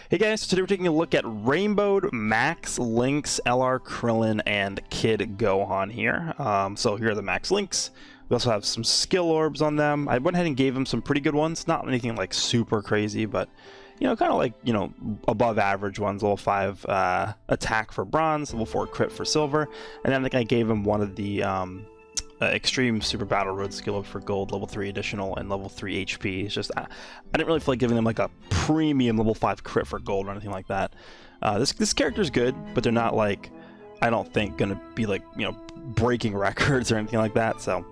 Hey guys, so today we're taking a look at Rainbowed, Max, Lynx, LR, Krillin, and Kid Gohan here. So here are the Max Lynx. We also have some skill orbs on them. I went ahead and gave them some pretty good ones. Not anything like super crazy, but you know, kind of like, you know, above average ones. Level 5 attack for bronze, level 4 crit for silver, and then I think I gave him one of the extreme super battle road skill up for gold, level 3 additional, and level 3 HP. It's just I didn't really feel like giving them like a premium level 5 crit for gold or anything like that. This character's good, but they're not like, I don't think, gonna be like, you know, breaking records or anything like that. So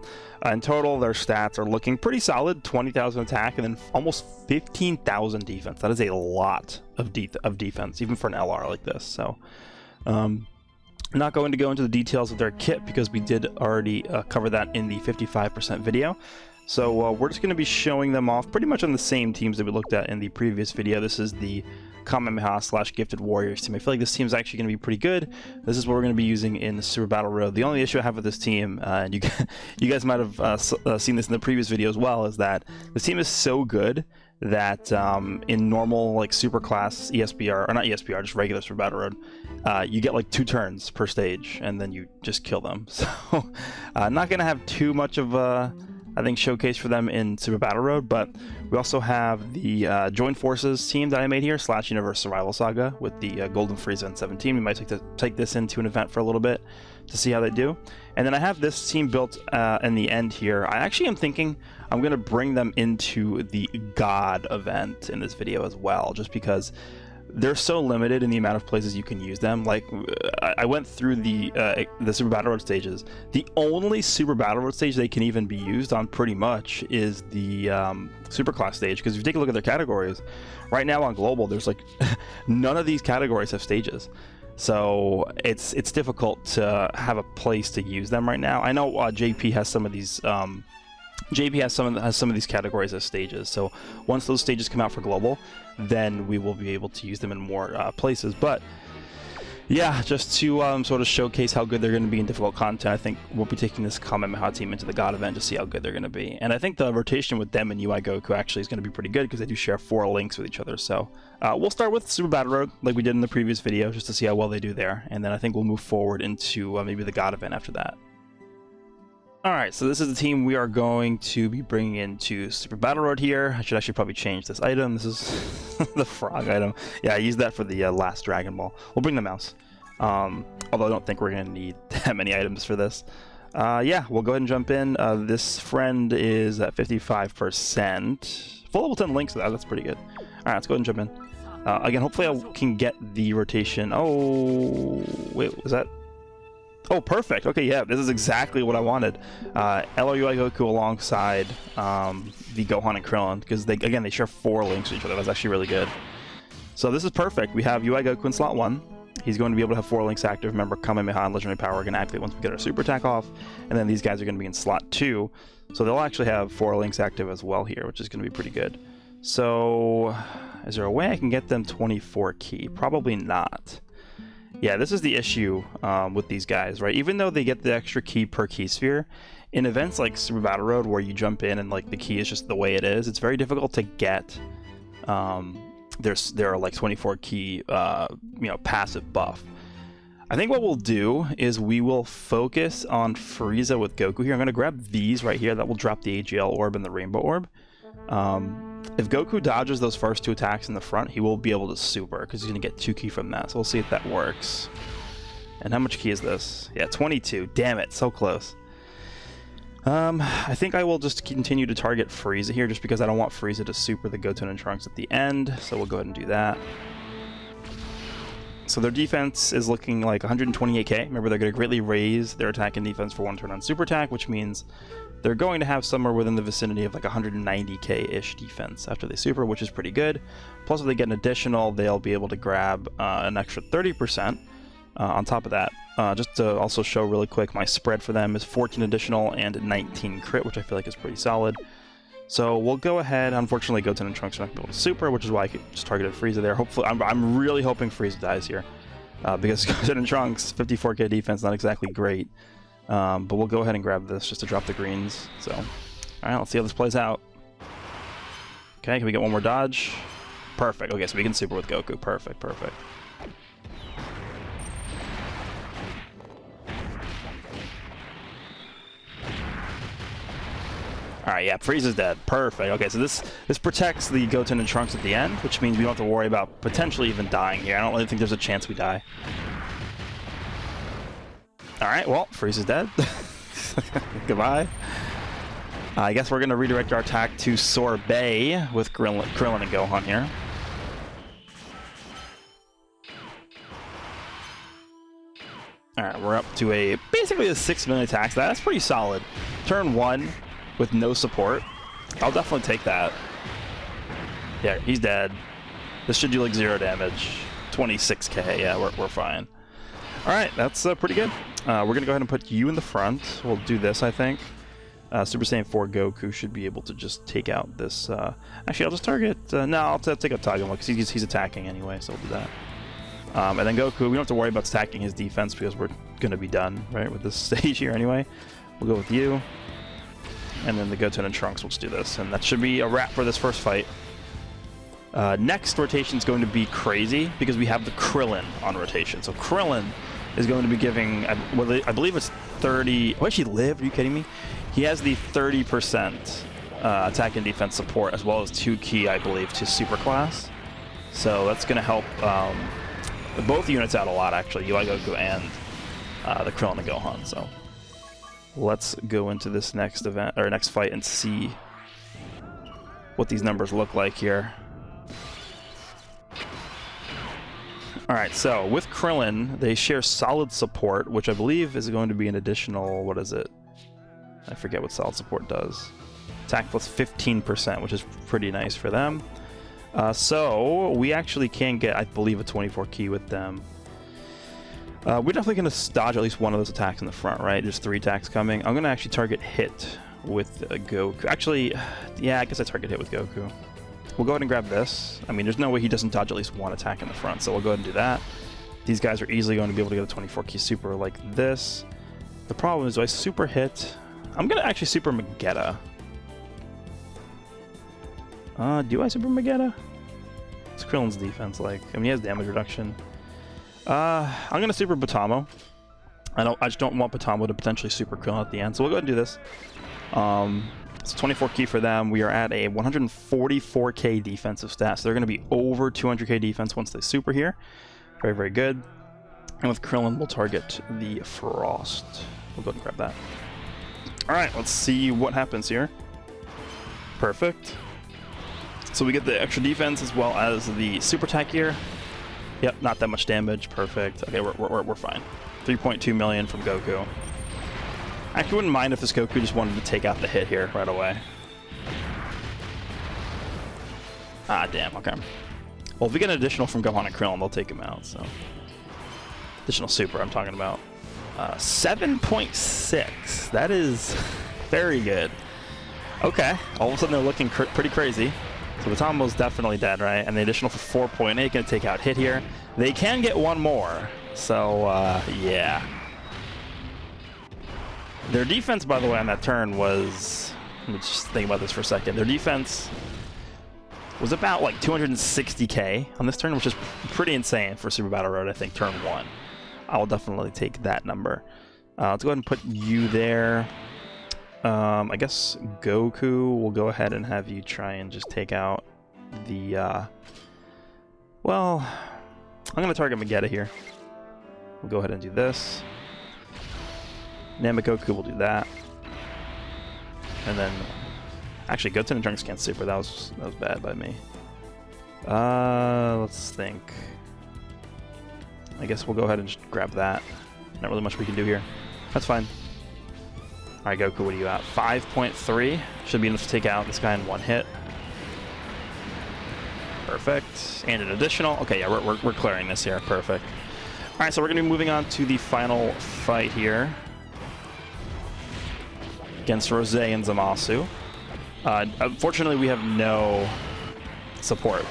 in total, their stats are looking pretty solid: 20,000 attack and then almost 15,000 defense. That is a lot of defense, even for an LR like this. So I'm not going to go into the details of their kit because we did already cover that in the 55% video. So we're just going to be showing them off pretty much on the same teams that we looked at in the previous video. This is the Kamehameha / Gifted Warriors team. I feel like this team is actually going to be pretty good. This is what we're going to be using in the Super Battle Road. The only issue I have with this team, and you guys might have seen this in the previous video as well, is that this team is so good that in normal like super class ESBR, or not ESBR, just regular Super Battle Road, you get like 2 turns per stage and then you just kill them. So not gonna have too much of a, I think, showcase for them in Super Battle Road, but we also have the Joint Forces team that I made here, / Universe Survival Saga, with the Golden Frieza and 17. We might take this into an event for a little bit to see how they do. And then I have this team built in the end here. I actually am thinking I'm going to bring them into the God event in this video as well, just because they're so limited in the amount of places you can use them. Like, I went through the Super Battle Road stages. The only Super Battle Road stage they can even be used on pretty much is the Super Class stage, because if you take a look at their categories, right now on Global, there's like none of these categories have stages. So it's difficult to have a place to use them right now. I know JP has some of these JP has some of these categories as stages. So once those stages come out for Global, then we will be able to use them in more places. But yeah, just to sort of showcase how good they're going to be in difficult content, I think we'll be taking this Kamehameha team into the God event to see how good they're going to be. And I think the rotation with them and UI Goku actually is going to be pretty good because they do share 4 links with each other. So we'll start with Super Battle Road like we did in the previous video, just to see how well they do there. And then I think we'll move forward into maybe the God event after that. Alright, so this is the team we are going to be bringing into Super Battle Road here. I should actually probably change this item. This is the frog item. Yeah, I used that for the last Dragon Ball. We'll bring the mouse. Although I don't think we're going to need that many items for this. Yeah, we'll go ahead and jump in. This friend is at 55%. Full level 10 links, that's pretty good. Alright, let's go ahead and jump in. Again, hopefully I can get the rotation. Oh, wait, was that? Oh, perfect. Okay, yeah, this is exactly what I wanted. LRUI Goku alongside the Gohan and Krillin, because they share 4 links with each other. That's actually really good. So this is perfect. We have UI Goku in slot 1. He's going to be able to have 4 links active. Remember, Kamehameha and Legendary Power are going to activate once we get our super attack off. And then these guys are going to be in slot 2. So they'll actually have 4 links active as well here, which is going to be pretty good. So is there a way I can get them 24 key? Probably not. Yeah, this is the issue with these guys, right? Even though they get the extra key per key sphere, in events like Super Battle Road where you jump in and like the key is just the way it is, it's very difficult to get there are like 24 key you know, passive buff. I think what we'll do is we will focus on Frieza with Goku here. I'm going to grab these right here. That will drop the AGL orb and the Rainbow orb. If Goku dodges those first 2 attacks in the front, he will be able to super, because he's going to get 2 key from that. So we'll see if that works. And how much key is this? Yeah, 22. Damn it, so close. I think I will just continue to target Frieza here, just because I don't want Frieza to super the Goten and Trunks at the end. So we'll go ahead and do that. So their defense is looking like 128k. Remember, they're going to greatly raise their attack and defense for 1 turn on super attack, which means they're going to have somewhere within the vicinity of like 190k-ish defense after they super, which is pretty good. Plus, if they get an additional, they'll be able to grab an extra 30% on top of that. Just to also show really quick, my spread for them is 14 additional and 19 crit, which I feel like is pretty solid. So we'll go ahead. Unfortunately, Goten and Trunks are not going to be able to super, which is why I just targeted Frieza there. Hopefully, I'm really hoping Frieza dies here, because Goten and Trunks, 54k defense, not exactly great. But we'll go ahead and grab this just to drop the greens. So, alright, let's see how this plays out. Okay, can we get one more dodge? Perfect. Okay, so we can super with Goku. Perfect, perfect. Alright, yeah, Frieza's dead. Perfect. Okay, so this protects the Goten and Trunks at the end, which means we don't have to worry about potentially even dying here. I don't really think there's a chance we die. Alright, well, Frieza's dead. Goodbye. I guess we're going to redirect our attack to Sorbet with Krillin and Gohan here. Alright, we're up to basically a 6 million attack. So that's pretty solid. Turn 1 with no support. I'll definitely take that. Yeah, he's dead. This should do like 0 damage. 26k, yeah, we're fine. Alright, that's pretty good. We're going to go ahead and put you in the front. We'll do this, I think. Super Saiyan 4 Goku should be able to just take out this... Actually, I'll just target... no, I'll take out Tagoma because he's attacking anyway, so we'll do that. And then Goku, we don't have to worry about stacking his defense because we're going to be done, right, with this stage here anyway. We'll go with you. And then the Goten and Trunks will just do this. And that should be a wrap for this first fight. Next rotation is going to be crazy because we have the Krillin on rotation. So Krillin is going to be giving, I believe it's 30... Oh, actually lived? Are you kidding me? He has the 30% attack and defense support, as well as 2 key, I believe, to super class. So that's going to help both units out a lot, actually, UI Goku and the Krillin and Gohan. So let's go into this next event or next fight and see what these numbers look like here. Alright, so with Krillin, they share solid support, which I believe is going to be an additional, what is it? I forget what solid support does. Attack plus 15%, which is pretty nice for them. So we actually can get, I believe, a 24 key with them. We're definitely going to dodge at least one of those attacks in the front, right? There's 3 attacks coming. I'm going to actually target hit with Goku. Actually, yeah, I guess I target hit with Goku. We'll go ahead and grab this. I mean, there's no way he doesn't dodge at least one attack in the front, so we'll go ahead and do that. These guys are easily going to be able to get a 24 key super like this. The problem is, do I super hit? I'm going to actually super Magetta. Do I super Magetta? It's Krillin's defense like. I mean, he has damage reduction. I'm going to super Batamo. I just don't want Batamo to potentially super Krillin at the end, so we'll go ahead and do this. It's 24 key for them. We are at a 144k defensive stat, so they're going to be over 200k defense once they super here. Very, very good. And with Krillin, we'll target the Frost. We'll go ahead and grab that. Alright, let's see what happens here. Perfect. So we get the extra defense as well as the super attack here. Yep, not that much damage. Perfect. Okay, we're fine. 3.2 million from Goku. I actually wouldn't mind if this Goku just wanted to take out the hit here right away. Ah, damn, okay. Well, if we get an additional from Gohan and Krillin, they'll take him out, so... Additional super, I'm talking about. 7.6. That is very good. Okay, all of a sudden they're looking pretty crazy. So Batamo's definitely dead, right? And the additional for 4.8 going to take out hit here. They can get one more, so, yeah. Their defense, by the way, on that turn was... Let me just think about this for a second. Their defense was about like 260k on this turn, which is pretty insane for Super Battle Road, I think, turn 1. I will definitely take that number. Let's go ahead and put you there. I guess Goku, will go ahead and have you try and just take out the... Well, I'm going to target Magetta here. We'll go ahead and do this. Namekoku will do that. And then... Actually, Goten and Trunks can't super. That was bad by me. Let's think. I guess we'll go ahead and just grab that. Not really much we can do here. That's fine. Alright, Goku, what are you at? 5.3. Should be enough to take out this guy in one hit. Perfect. And an additional. Okay, yeah, we're clearing this here. Perfect. Alright, so we're going to be moving on to the final fight here. Against Rose and Zamasu. Unfortunately, we have no support.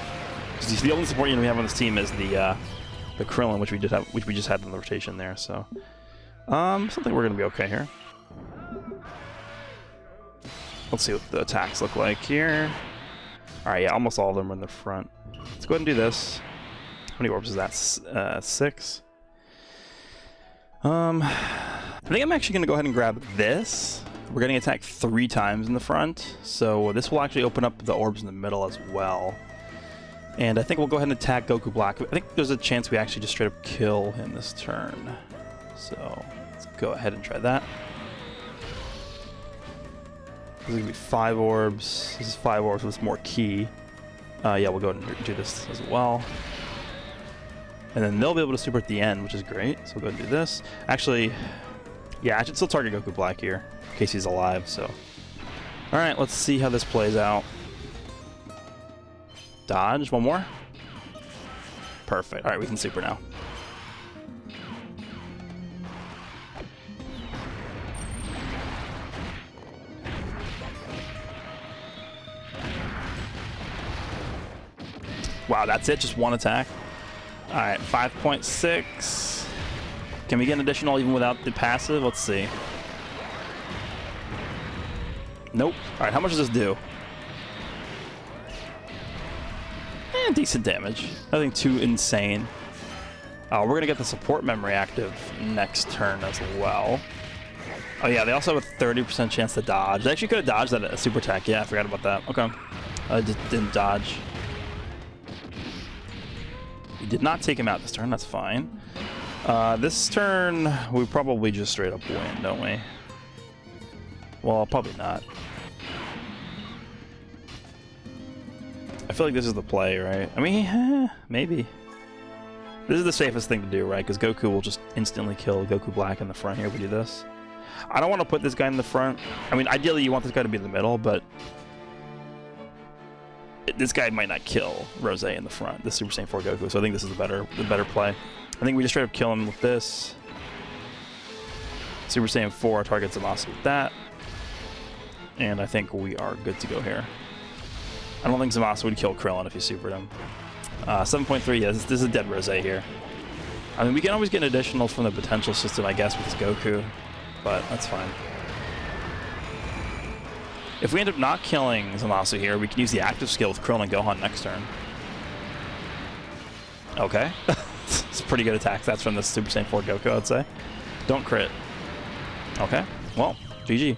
The only support unit we have on this team is the Krillin, which we just had in the rotation there. So, something we're gonna be okay here. Let's see what the attacks look like here. All right, yeah, almost all of them are in the front. Let's go ahead and do this. How many orbs is that? 6. I think I'm actually going to go ahead and grab this. We're getting attacked 3 times in the front, so this will actually open up the orbs in the middle as well. And I think we'll go ahead and attack Goku Black. I think there's a chance we actually just straight up kill him this turn. So let's go ahead and try that. This is going to be 5 orbs. This is 5 orbs with more ki. Yeah, we'll go ahead and do this as well. And then they'll be able to super at the end, which is great. So we'll go ahead and do this. Actually, yeah, I should still target Goku Black here, in case he's alive, so. Alright, let's see how this plays out. Dodge, one more. Perfect. Alright, we can super now. Wow, that's it? Just one attack? Alright, 5.6. Can we get an additional even without the passive? Let's see. Nope. Alright, how much does this do? Decent damage. Nothing too insane. We're going to get the support memory active next turn as well. Oh yeah, they also have a 30% chance to dodge. They actually could have dodged that super attack. Yeah, I forgot about that. Okay. I just didn't dodge. We did not take him out this turn. That's fine. This turn, we probably just straight up win, don't we? Well, probably not. I feel like this is the play, right? I mean, maybe. This is the safest thing to do, right? Because Goku will just instantly kill Goku Black in the front here if we do this. I don't want to put this guy in the front. I mean, ideally you want this guy to be in the middle, but this guy might not kill Rose in the front, the Super Saiyan 4 Goku, so I think this is the better play. I think we just straight up kill him with this. Super Saiyan 4 targets Zamasu with that. And I think we are good to go here. I don't think Zamasu would kill Krillin if he supered him. 7.3, yeah, this is a dead Rose here. I mean, we can always get an additional from the potential system, I guess, with this Goku, but that's fine. If we end up not killing Zamasu here, we can use the active skill with Krillin and Gohan next turn. Okay. It's a pretty good attack. That's from the Super Saiyan 4 Goku, I'd say. Don't crit. Okay. Well, GG.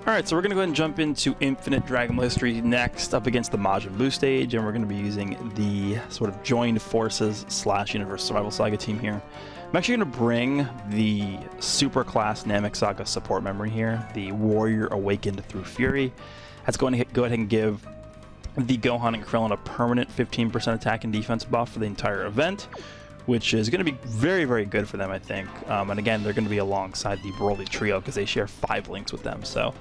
Alright, so we're going to go ahead and jump into Infinite Dragon Ball History next, up against the Majin Buu stage, and we're going to be using the sort of Joined Forces / Universe Survival Saga team here. I'm actually going to bring the Super Class Namek Saga support memory here, the Warrior Awakened Through Fury. That's going to go ahead and give the Gohan and Krillin a permanent 15% attack and defense buff for the entire event, which is going to be very, very good for them, I think. And again, they're going to be alongside the Broly Trio because they share 5 links with them. So,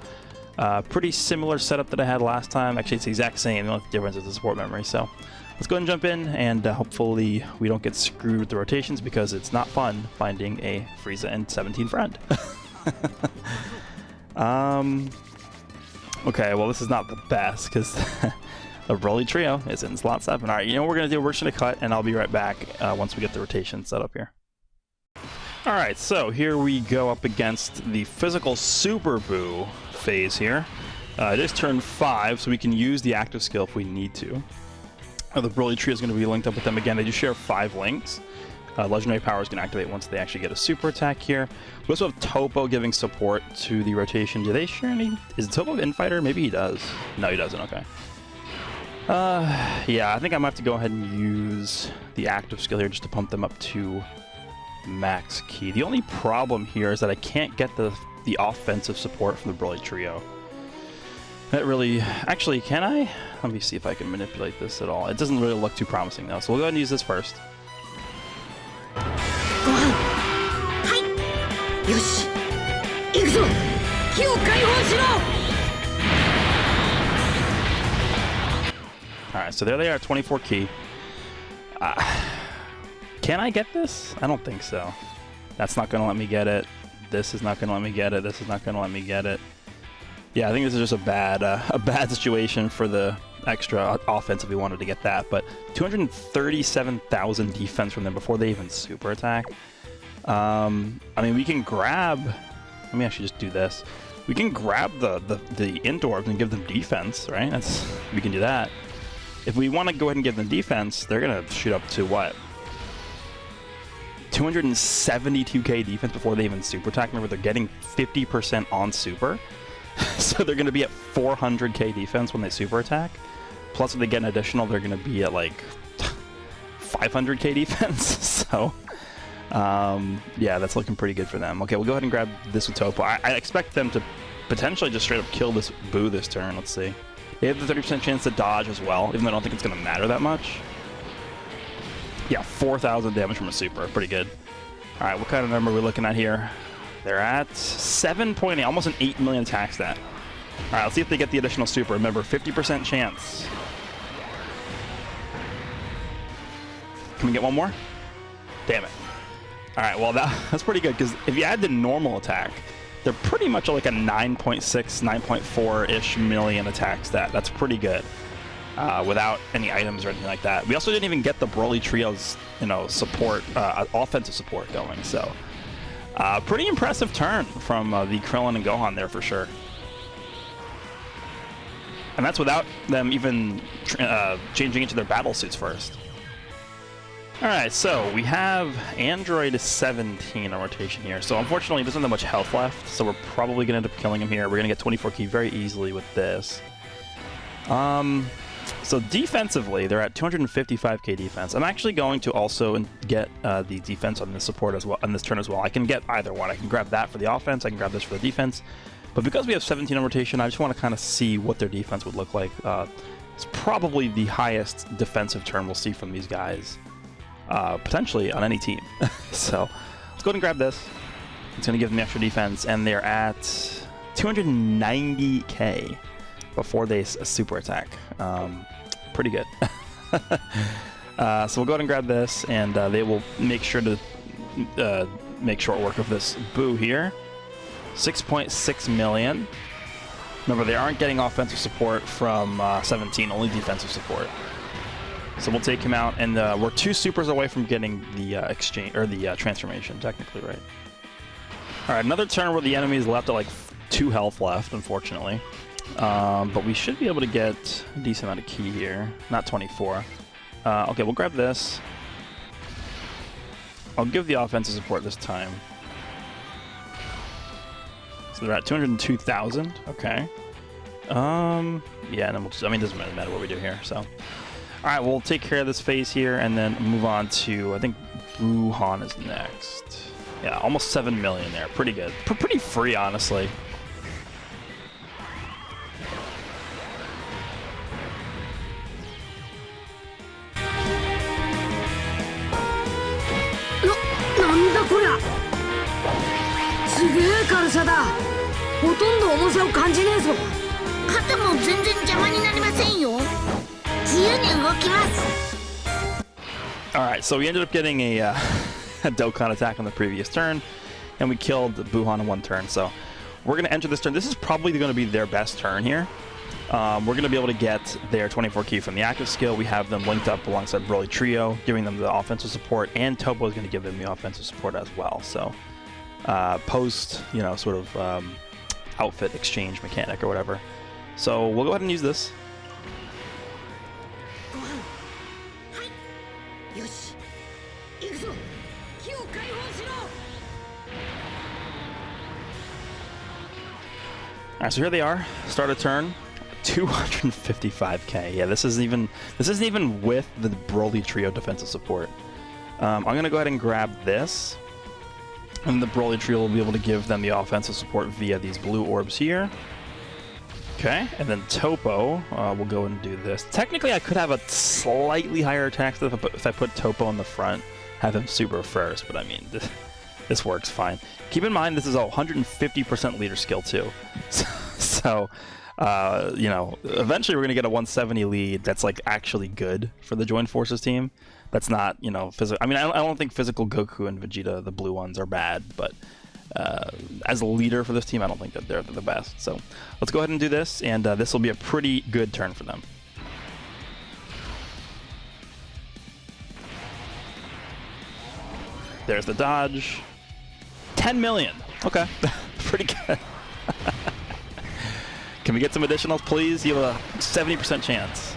pretty similar setup that I had last time. Actually, it's the exact same. The only difference is the support memory. So, let's go ahead and jump in, and hopefully we don't get screwed with the rotations because it's not fun finding a Frieza and 17 friend. Okay, well, this is not the best because the Broly Trio is in slot 7. All right, you know what we're going to do? We're just going to cut, and I'll be right back once we get the rotation set up here. All right, so here we go up against the physical Super Buu phase here. It is turn 5, so we can use the active skill if we need to. The Broly Trio is going to be linked up with them again. They do share 5 links. Legendary power is going to activate once they actually get a super attack here. We also have Topo giving support to the rotation. Do they share any? Is Topo an infighter? Maybe he does. No, he doesn't. Okay. Yeah, I think I might have to go ahead and use the active skill here just to pump them up to max ki. The only problem here is that I can't get the offensive support from the Broly Trio. That really... Actually, can I? Let me see if I can manipulate this at all. It doesn't really look too promising, though, so we'll go ahead and use this first. Alright, so there they are, 24 ki. Can I get this? I don't think so. That's not going to let me get it. This is not going to let me get it. This is not going to let me get it. Yeah, I think this is just a bad situation for the extra offense if we wanted to get that. But 237,000 defense from them before they even super attack. I mean, we can grab... Let me actually just do this. We can grab the Int Orbs and give them defense, right? We can do that. if we want to go ahead and give them defense, they're going to shoot up to what? 272k defense before they even super attack. Remember, they're getting 50% on super. So they're going to be at 400k defense when they super attack. Plus, if they get an additional, they're going to be at like 500k defense. So, yeah, that's looking pretty good for them. Okay, we'll go ahead and grab this with Topo. I expect them to potentially just straight up kill this Boo this turn. Let's see. They have the 30% chance to dodge as well, even though I don't think it's going to matter that much. Yeah, 4,000 damage from a super. Pretty good. All right, what kind of number are we looking at here? They're at 7.8, almost an 8 million attack stat. All right, let's see if they get the additional super. Remember, 50% chance. Can we get one more? Damn it. All right, well, that's pretty good, because if you add the normal attack, they're pretty much like a 9.6, 9.4-ish million attack stat. That's pretty good, without any items or anything like that. We also didn't even get the Broly Trio's, support, offensive support going, so... pretty impressive turn from the Krillin and Gohan there for sure. And that's without them even changing into their battle suits first. Alright, so we have Android 17 on rotation here. So unfortunately, he doesn't have much health left, so we're probably going to end up killing him here. We're going to get 24 key very easily with this. So defensively, they're at 255k defense. I'm actually going to also get the defense on this support as well, on this turn as well. I can get either one. I can grab that for the offense. I can grab this for the defense. But because we have 17 on rotation, I just want to kind of see what their defense would look like. It's probably the highest defensive turn we'll see from these guys, potentially on any team. So let's go ahead and grab this. It's going to give them extra defense, and they're at 290k before they super attack. Pretty good. So we'll go ahead and grab this, and they will make sure to make short work of this Boo here. 6.6 million. Remember, they aren't getting offensive support from 17, only defensive support. So we'll take him out, and we're 2 supers away from getting the exchange, or the transformation, technically, right? All right, another turn where the enemy is left at like 2 health left, unfortunately. But we should be able to get a decent amount of key here. Not 24. Okay, we'll grab this. I'll give the offensive support this time. So they're at 202,000. Okay. Yeah, and then we'll just, it doesn't really matter what we do here, so. Alright, we'll take care of this phase here and then move on to, I think, GOHAN is next. Yeah, almost 7 million there. Pretty good. Pretty free, honestly. Alright, so we ended up getting a Dokkan attack on the previous turn, and we killed GOHAN in 1 turn, so we're going to enter this turn. This is probably going to be their best turn here. We're going to be able to get their 24 key from the active skill. We have them linked up alongside Broly Trio, giving them the offensive support, and Topo is going to give them the offensive support as well. So, post, sort of outfit exchange mechanic or whatever. So we'll go ahead and use this. Alright, so here they are. Start a turn. 255k. Yeah, this isn't even with the Broly Trio defensive support. I'm gonna go ahead and grab this, and the Broly Trio will be able to give them the offensive support via these blue orbs here. Okay, and then Topo will go and do this. Technically, I could have a slightly higher attack if I put Topo in the front, have him super first, but this works fine. Keep in mind, this is a 150% leader skill too. So, eventually we're going to get a 170 lead that's like actually good for the Joined Forces team. That's not, physical. I don't think physical Goku and Vegeta, the blue ones, are bad, but as a leader for this team, I don't think that they're the best. So let's go ahead and do this, and this will be a pretty good turn for them. There's the dodge. 10 million. Okay. Pretty good. Can we get some additionals, please? You have a 70% chance.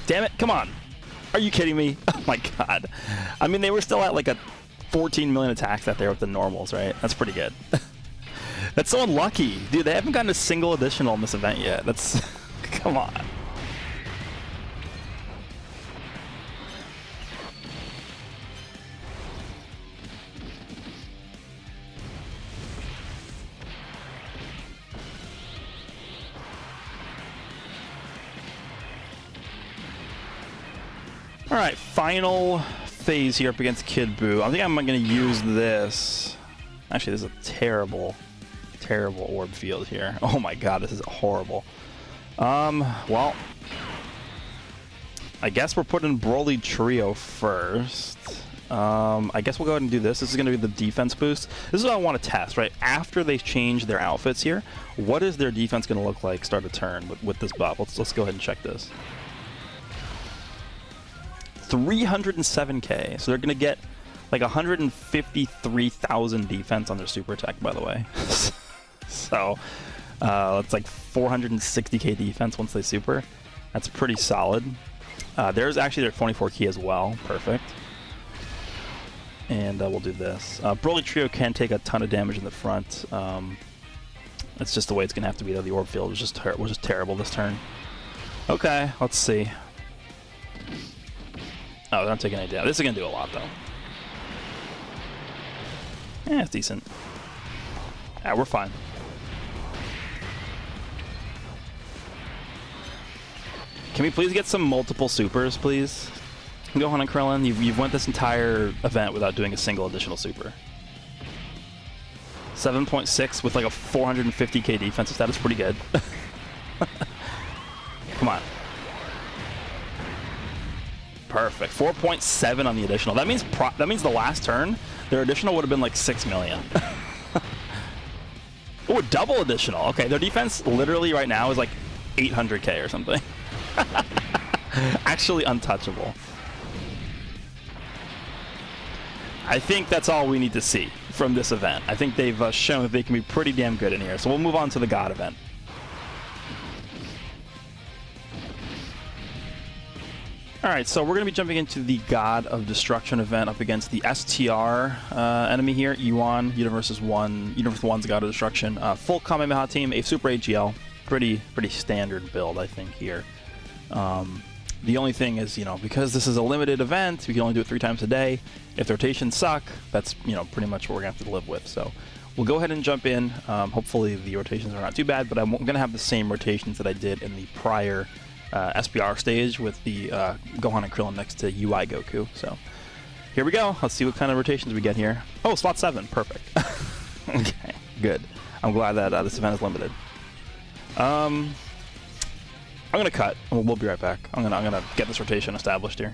Damn it, come on. Are you kidding me? Oh my god. I mean, they were still at like a 14 million attacks out there with the normals, right? That's pretty good. That's so unlucky. Dude, they haven't gotten a single additional in this event yet. That's... come on. Alright, final phase here up against Kid Buu. I think I'm going to use this. Actually, this is a terrible orb field here. Oh my god, this is horrible. Well, I guess we're putting Broly Trio first. I guess we'll go ahead and do this. This is going to be the defense boost. This is what I want to test, right? After they change their outfits here, what is their defense going to look like start a turn with this buff? Let's go ahead and check this. 307k, so they're gonna get like 153,000 defense on their super attack, by the way. So it's like 460k defense once they super. That's pretty solid. There's actually their 24 key as well. Perfect. And we'll do this. Broly Trio can take a ton of damage in the front. That's just the way it's gonna have to be though. The orb field was just terrible this turn. Okay, let's see. Oh, they're not taking any damage. This is going to do a lot, though. Yeah, it's decent. Yeah, we're fine. Can we please get some multiple supers, please? Gohan and Krillin, you've went this entire event without doing a single additional super. 7.6 with like a 450k defense. That is pretty good. Come on. Perfect. 4.7 on the additional. That means the last turn, their additional would have been like 6 million. Oh, double additional. Okay, their defense literally right now is like 800k or something. Actually untouchable. I think that's all we need to see from this event. I think they've shown that they can be pretty damn good in here. So we'll move on to the God event. Alright, so we're going to be jumping into the God of Destruction event up against the STR enemy here, Yuan, Universe 1's God of Destruction. Full Kamehameha team, a Super AGL. Pretty standard build, I think, here. The only thing is, you know, because this is a limited event, we can only do it 3 times a day. If the rotations suck, that's, you know, pretty much what we're going to have to live with. So we'll go ahead and jump in. Hopefully the rotations are not too bad, but I'm going to have the same rotations that I did in the prior SPR stage with the Gohan and Krillin next to UI Goku. So here we go. Let's see what kind of rotations we get here. Oh, slot 7. Perfect. Okay, good. I'm glad that this event is limited. I'm gonna cut. We'll be right back. I'm gonna get this rotation established here.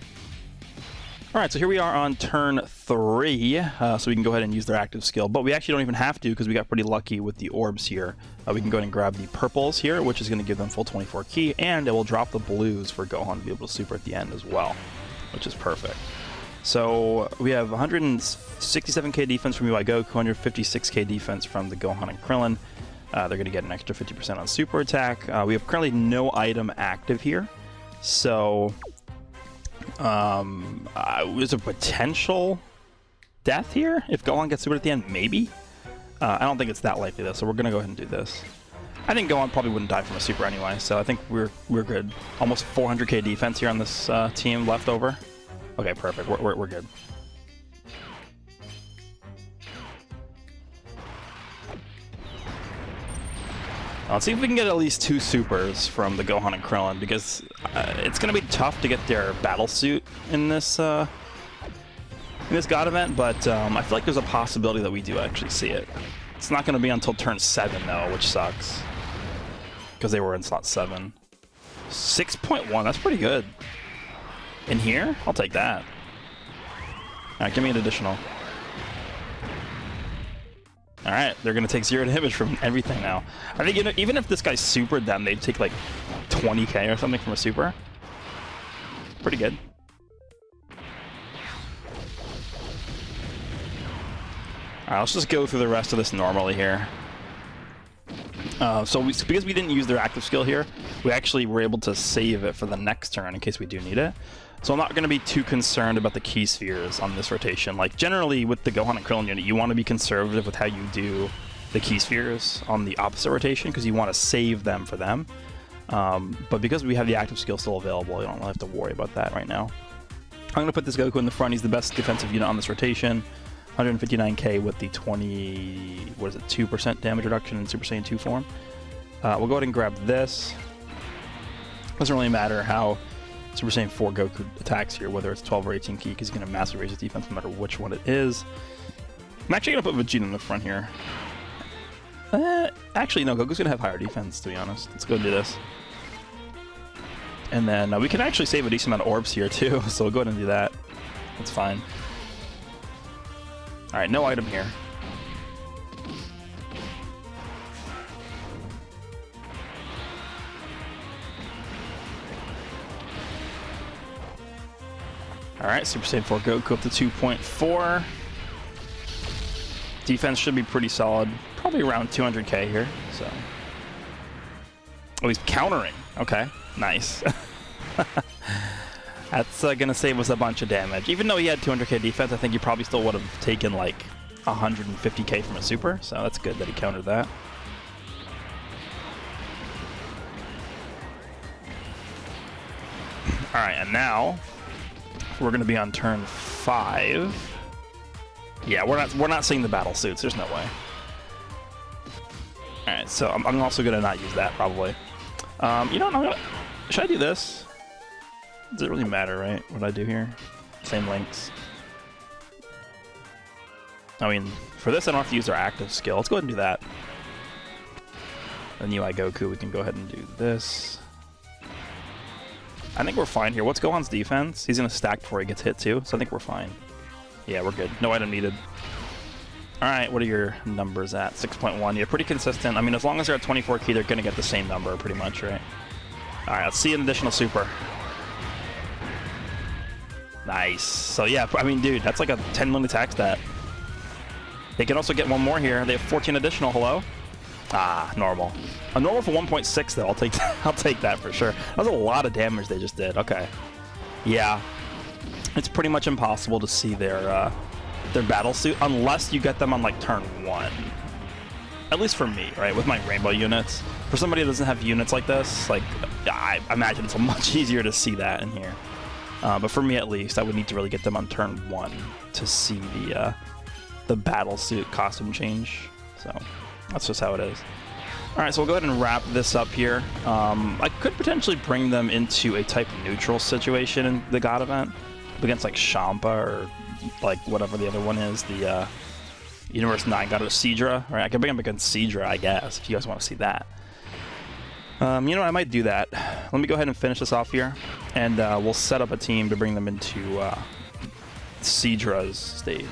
All right, so here we are on turn 3, so we can go ahead and use their active skill, but we actually don't even have to because we got pretty lucky with the orbs here. We can go ahead and grab the purples here, which is going to give them full 24 key, and it will drop the blues for Gohan to be able to super at the end as well, which is perfect. So we have 167k defense from UI Goku, 156k defense from the Gohan and Krillin. They're going to get an extra 50% on super attack. We have currently no item active here, so there's a potential death here if Gohan gets super at the end, maybe. I don't think it's that likely though, so we're gonna go ahead and do this. I think Gohan probably wouldn't die from a super anyway, so I think we're good. Almost 400k defense here on this team left over. Okay, perfect. We're good. Let's see if we can get at least 2 supers from the Gohan and Krillin, because it's going to be tough to get their battle suit in this God event, but I feel like there's a possibility that we do actually see it. It's not going to be until turn 7, though, which sucks, because they were in slot 7. 6.1, that's pretty good. In here? I'll take that. Alright, give me an additional. Alright, they're going to take 0 damage from everything now. I think, you know, even if this guy supered them, they'd take like 20k or something from a super. Pretty good. Alright, let's just go through the rest of this normally here. Because we didn't use their active skill here, we actually were able to save it for the next turn in case we do need it. So I'm not going to be too concerned about the key spheres on this rotation. Like, generally with the Gohan and Krillin unit, you want to be conservative with how you do the key spheres on the opposite rotation because you want to save them for them. But because we have the active skill still available, you don't really have to worry about that right now. I'm going to put this Goku in the front. He's the best defensive unit on this rotation. 159k with the 2% damage reduction in Super Saiyan 2 form. We'll go ahead and grab this. Doesn't really matter how Super Saiyan 4 Goku attacks here, whether it's 12 or 18 key, because he's going to massively raise his defense no matter which one it is. I'm actually going to put Vegeta in the front here. Actually, no, Goku's going to have higher defense, to be honest. Let's go do this. And then we can actually save a decent amount of orbs here, too, so we'll go ahead and do that. That's fine. Alright, no item here. Alright, Super Saiyan 4 Goku up to 2.4. Defense should be pretty solid. Probably around 200k here, so... Oh, he's countering. Okay, nice. That's gonna save us a bunch of damage. Even though he had 200k defense, I think he probably still would have taken like 150k from a super, so that's good that he countered that. Alright, and now we're gonna be on turn 5. Yeah, we're not seeing the battle suits, there's no way. Alright, so I'm also gonna not use that probably. You know, should I do this? Does it really matter, right? What I do here? Same links. I mean, for this I don't have to use our active skill. Let's go ahead and do that. And UI Goku, we can go ahead and do this. I think we're fine here. What's Gohan's defense? He's gonna stack before he gets hit too, so I think we're fine. Yeah, we're good. No item needed. Alright, what are your numbers at? 6.1. Yeah, pretty consistent. I mean, as long as they're at 24 key, they're gonna get the same number pretty much, right? Alright, let's see an additional super. Nice. So yeah, I mean, dude, that's like a 10 million attack stat. They can also get one more here. They have 14 additional. Hello? Ah, normal. A normal for 1.6 though. I'll take that. I'll take that for sure. That was a lot of damage they just did. Okay. Yeah. It's pretty much impossible to see their battle suit unless you get them on like turn 1. At least for me, right? With my rainbow units. For somebody that doesn't have units like this, like I imagine it's much easier to see that in here. But for me at least, I would need to really get them on turn 1 to see the battle suit costume change. So that's just how it is. Alright, so we'll go ahead and wrap this up here. I could potentially bring them into a type neutral situation in the God event against like Champa or like whatever the other one is, the Universe 9 God of Sidra. Right, I could bring them against Sidra, I guess, if you guys want to see that. You know what, I might do that. Let me go ahead and finish this off here, and we'll set up a team to bring them into Sidra's stage.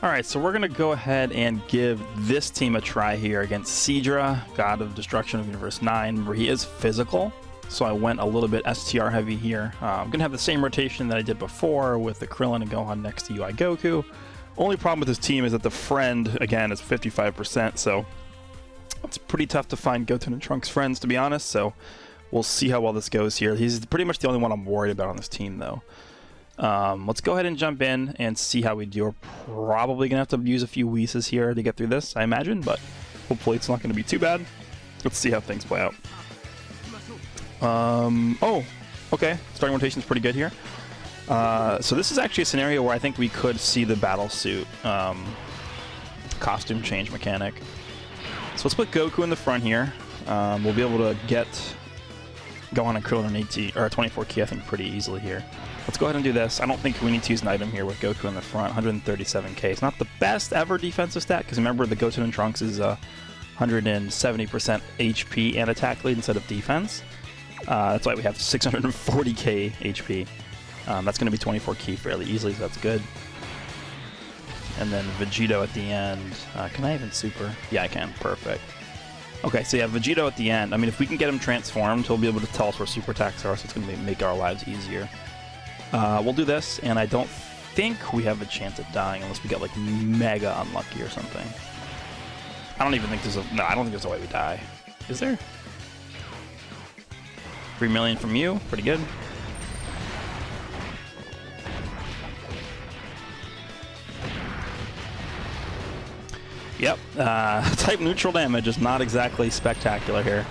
Alright, so we're going to go ahead and give this team a try here against Sidra, God of Destruction of Universe 9, where he is physical. So I went a little bit STR heavy here. I'm going to have the same rotation that I did before with the Krillin and Gohan next to UI Goku. Only problem with this team is that the friend, again, is 55%, so it's pretty tough to find Goten and Trunks friends, to be honest, so we'll see how well this goes here. He's pretty much the only one I'm worried about on this team, though. Let's go ahead and jump in and see how we do. We're probably going to have to use a few Whis here to get through this, I imagine, but hopefully it's not going to be too bad. Let's see how things play out. Oh, okay. Starting rotation is pretty good here. So this is actually a scenario where I think we could see the battle suit costume change mechanic. So let's put Goku in the front here. We'll be able to get Gohan and Krillin in 18 or 24 key, I think, pretty easily here. Let's go ahead and do this. I don't think we need to use an item here with Goku in the front. 137k. It's not the best ever defensive stat, because remember the Goten and Trunks is 170% HP and attack lead instead of defense. That's why we have 640k HP. That's going to be 24 ki fairly easily, so that's good. And then Vegito at the end. Can I even super? Yeah, I can. Perfect. Okay, so yeah, Vegito at the end. I mean, if we can get him transformed, he'll be able to tell us where super attacks are, so it's going to make our lives easier. We'll do this, and I don't think we have a chance at dying unless we get, like, mega unlucky or something. I don't even think there's a... No, I don't think there's a way we die. Is there? 3 million from you. Pretty good. Yep, type neutral damage is not exactly spectacular here,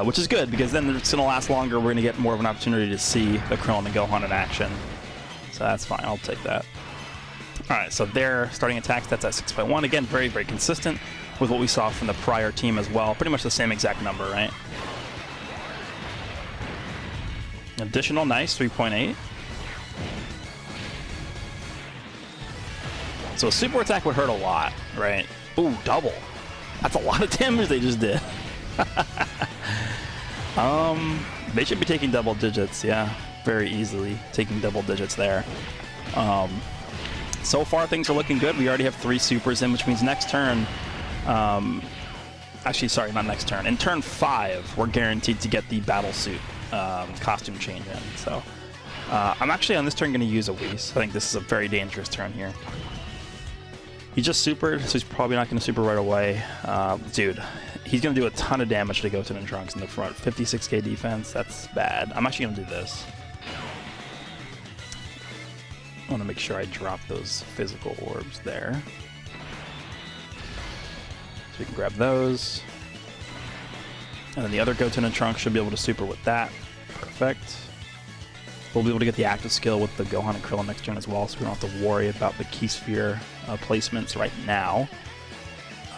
which is good because then it's going to last longer. We're going to get more of an opportunity to see the Krillin and Gohan in action. So that's fine, I'll take that. Alright, so their starting attack stats at 6.1. Again, very, very consistent with what we saw from the prior team as well. Pretty much the same exact number, right? Additional, nice, 3.8. So a super attack would hurt a lot, right? Ooh, double. That's a lot of damage they just did. They should be taking double digits, yeah. Very easily taking double digits there. So far, things are looking good. We already have 3 supers in, which means next turn... actually, sorry, not next turn. In turn 5, we're guaranteed to get the battle suit costume change in. So I'm actually on this turn going to use a Whis. I think this is a very dangerous turn here. He just supered, so he's probably not going to super right away. Dude, he's going to do a ton of damage to Goten and Trunks in the front. 56k defense, that's bad. I'm actually going to do this. I want to make sure I drop those physical orbs there. So we can grab those. And then the other Goten and Trunks should be able to super with that. Perfect. We'll be able to get the active skill with the Gohan and Krillin next turn as well, so we don't have to worry about the Key Sphere placements right now.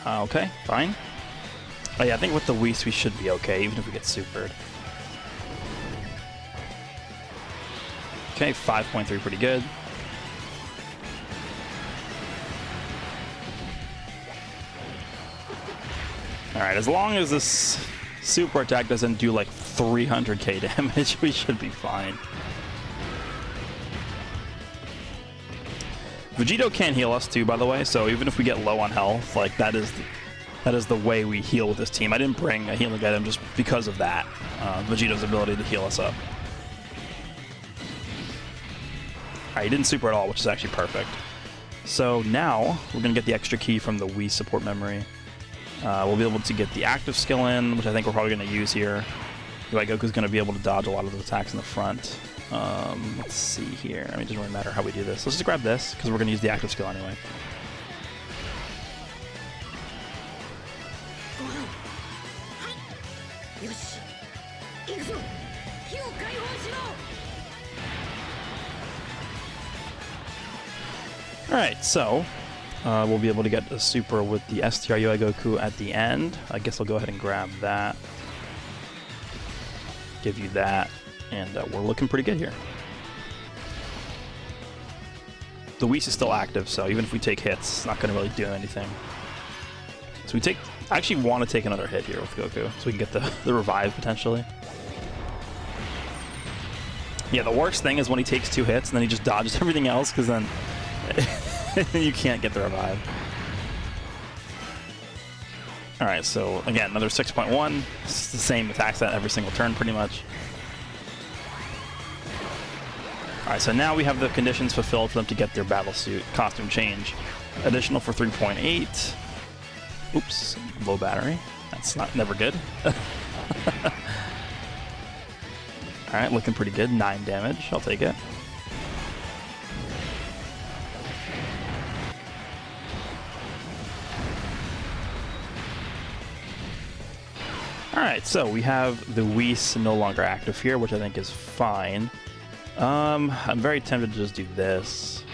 Okay, fine. Oh yeah, I think with the Whis we should be okay, even if we get supered. Okay, 5.3, pretty good. Alright, as long as this super attack doesn't do like 300k damage, we should be fine. Vegito can heal us too, by the way, so even if we get low on health, like that is the way we heal with this team. I didn't bring a healing item just because of that. Vegito's ability to heal us up. Alright, he didn't super at all, which is actually perfect. So now, we're going to get the extra key from the Wii support memory. We'll be able to get the active skill in, which I think we're probably going to use here. Goku's going to be able to dodge a lot of the attacks in the front. Let's see here. I mean, it doesn't really matter how we do this. Let's just grab this, because we're going to use the active skill anyway. Alright, so we'll be able to get a super with the STR UI Goku at the end. I guess I'll go ahead and grab that. Give you that. And we're looking pretty good here. The Whis is still active, so even if we take hits, it's not going to really do anything. So we take... I actually want to take another hit here with Goku, so we can get the revive, potentially. Yeah, the worst thing is when he takes 2 hits, and then he just dodges everything else, because then you can't get the revive. Alright, so again, another 6.1. It's the same attack stat every single turn, pretty much. Alright, so now we have the conditions fulfilled for them to get their battle suit costume change. Additional for 3.8. Oops, low battery. That's never good. Alright, looking pretty good. 9 damage. I'll take it. Alright, so we have the Whis no longer active here, which I think is fine. I'm very tempted to just do this,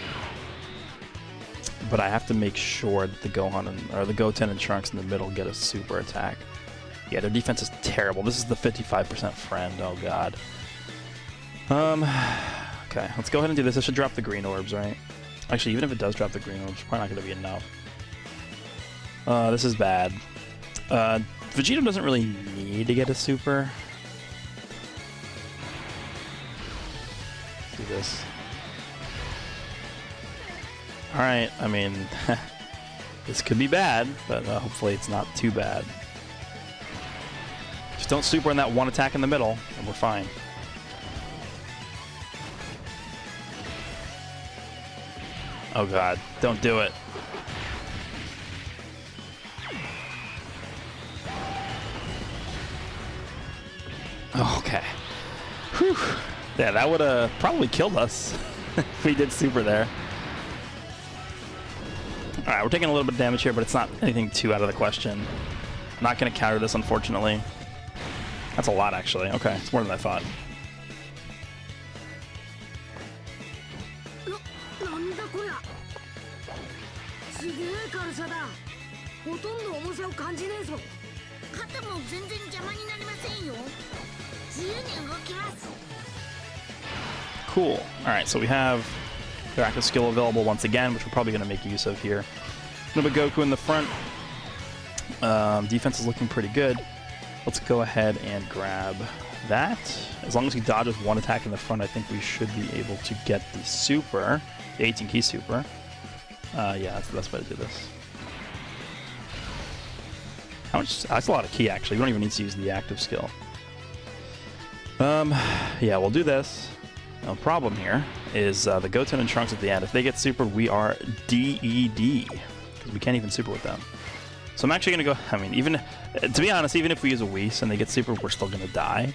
but I have to make sure that the Gohan or the Goten and Trunks in the middle get a super attack. Yeah, their defense is terrible. This is the 55% friend. Oh god. Okay, let's go ahead and do this. This should drop the green orbs, right? Actually, even if it does drop the green orbs, it's probably not going to be enough. This is bad. Vegeta doesn't really need to get a super. Let's do this. Alright, I mean, this could be bad, but hopefully it's not too bad. Just don't super in that one attack in the middle, and we're fine. Oh god, don't do it. Okay. Whew. Yeah, that would have probably killed us if we did super there. Alright, we're taking a little bit of damage here, but it's not anything too out of the question. I'm not going to counter this, unfortunately. That's a lot, actually. Okay, it's more than I thought. Cool. Alright, so we have their active skill available once again, which we're probably going to make use of here. A little bit Goku in the front. Defense is looking pretty good. Let's go ahead and grab that. As long as he dodges one attack in the front, I think we should be able to get the super, the 18 key super. Yeah, that's the best way to do this. How much? That's a lot of key, actually. We don't even need to use the active skill. Yeah, we'll do this. Now, the problem here is the Goten and Trunks at the end. If they get super, we are DED, because we can't even super with them. So I'm actually going to go, I mean, even, to be honest, even if we use a Whis and they get super, we're still going to die.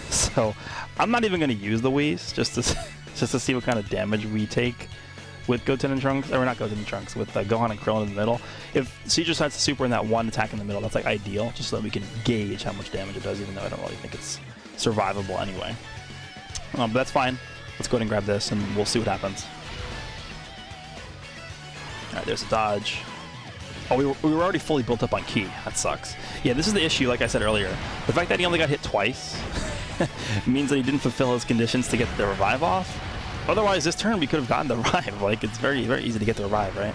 So I'm not even going to use the Whis, just to see what kind of damage we take with Goten and Trunks, or not Goten and Trunks, with Gohan and Krillin in the middle. If Siege decides to super in that one attack in the middle, that's like ideal, just so that we can gauge how much damage it does, even though I don't really think it's survivable anyway. But that's fine. Let's go ahead and grab this, and we'll see what happens. Alright, there's a dodge. Oh, we were already fully built up on ki. That sucks. Yeah, this is the issue, like I said earlier. The fact that he only got hit twice means that he didn't fulfill his conditions to get the revive off. Otherwise, this turn we could have gotten the revive. Like, it's very, very easy to get the revive, right?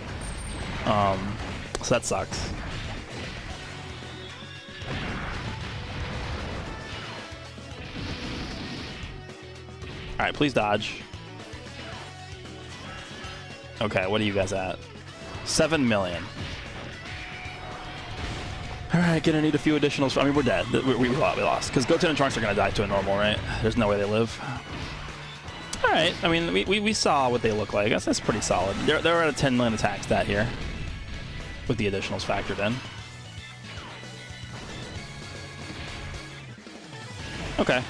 So that sucks. Alright, please dodge. Okay, what are you guys at? 7 million. Alright, gonna need a few additionals. I mean, we're dead. We lost. Because Goten and Trunks are gonna die to a normal, right? There's no way they live. Alright, I mean, we saw what they look like. I guess that's pretty solid. They're at a 10 million attack stat here. With the additionals factored in. Okay.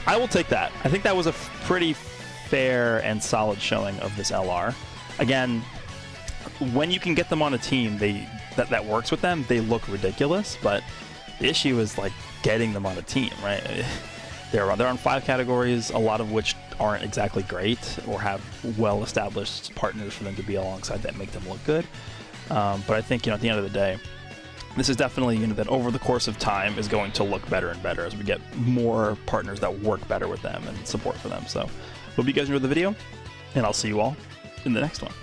I will take that. I think that was a pretty fair and solid showing of this LR. Again, when you can get them on a team, that works with them, they look ridiculous, but the issue is like getting them on a team, right? They're on 5 categories, a lot of which aren't exactly great or have well-established partners for them to be alongside that make them look good. But I think, at the end of the day, this is definitely a unit that over the course of time is going to look better and better as we get more partners that work better with them and support for them. So hope you guys enjoyed the video, and I'll see you all in the next one.